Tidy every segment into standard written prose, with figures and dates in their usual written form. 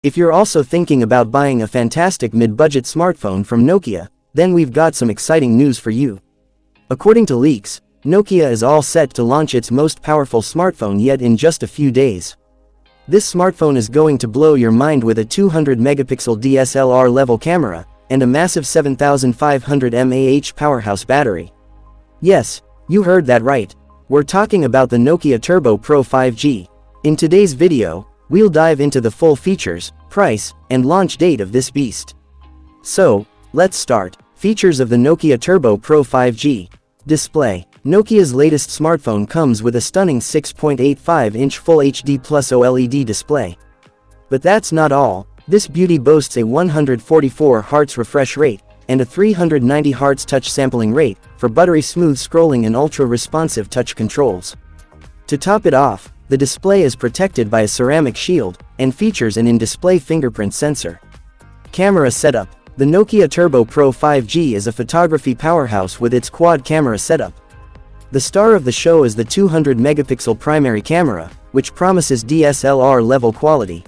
If you're also thinking about buying a fantastic mid-budget smartphone from Nokia, then we've got some exciting news for you. According to leaks, Nokia is all set to launch its most powerful smartphone yet in just a few days. This smartphone is going to blow your mind with a 200-megapixel DSLR level camera and a massive 7500 mAh powerhouse battery. Yes, you heard that right. We're talking about the Nokia Turbo Pro 5G. In today's video, we'll dive into the full features, price, and launch date of this beast. So, let's start. Features of the Nokia Turbo Pro 5G. Display. Nokia's latest smartphone comes with a stunning 6.85-inch Full HD Plus OLED display. But that's not all. This beauty boasts a 144 Hz refresh rate and a 390 Hz touch sampling rate for buttery smooth scrolling and ultra-responsive touch controls. To top it off, the display is protected by a ceramic shield and features an in-display fingerprint sensor. Camera setup. The Nokia Turbo Pro 5G is a photography powerhouse with its quad camera setup. The star of the show is the 200-megapixel primary camera, which promises DSLR-level quality.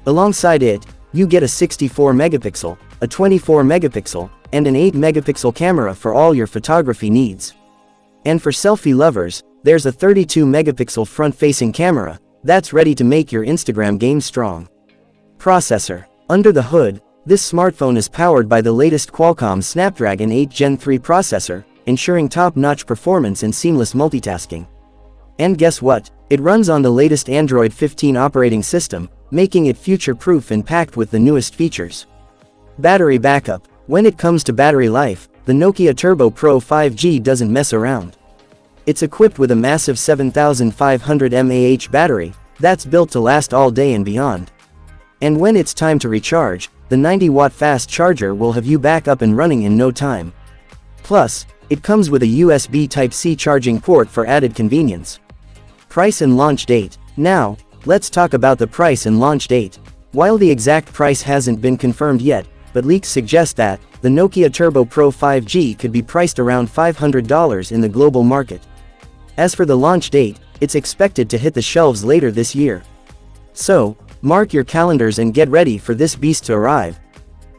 Alongside it, you get a 64-megapixel, a 24-megapixel, and an 8-megapixel camera for all your photography needs. And for selfie lovers, there's a 32-megapixel front-facing camera that's ready to make your Instagram game strong. Processor. Under the hood, this smartphone is powered by the latest Qualcomm Snapdragon 8 Gen 3 processor, ensuring top-notch performance and seamless multitasking. And guess what? It runs on the latest Android 15 operating system, making it future-proof and packed with the newest features. Battery backup. When it comes to battery life, the Nokia Turbo Pro 5G doesn't mess around. It's equipped with a massive 7500 mAh battery that's built to last all day and beyond. And when it's time to recharge, the 90-watt fast charger will have you back up and running in no time. Plus, it comes with a USB Type-C charging port for added convenience. Price and launch date. Now, let's talk about the price and launch date. While the exact price hasn't been confirmed yet, but leaks suggest that the Nokia Turbo Pro 5G could be priced around $500 in the global market. As for the launch date, it's expected to hit the shelves later this year. So, mark your calendars and get ready for this beast to arrive.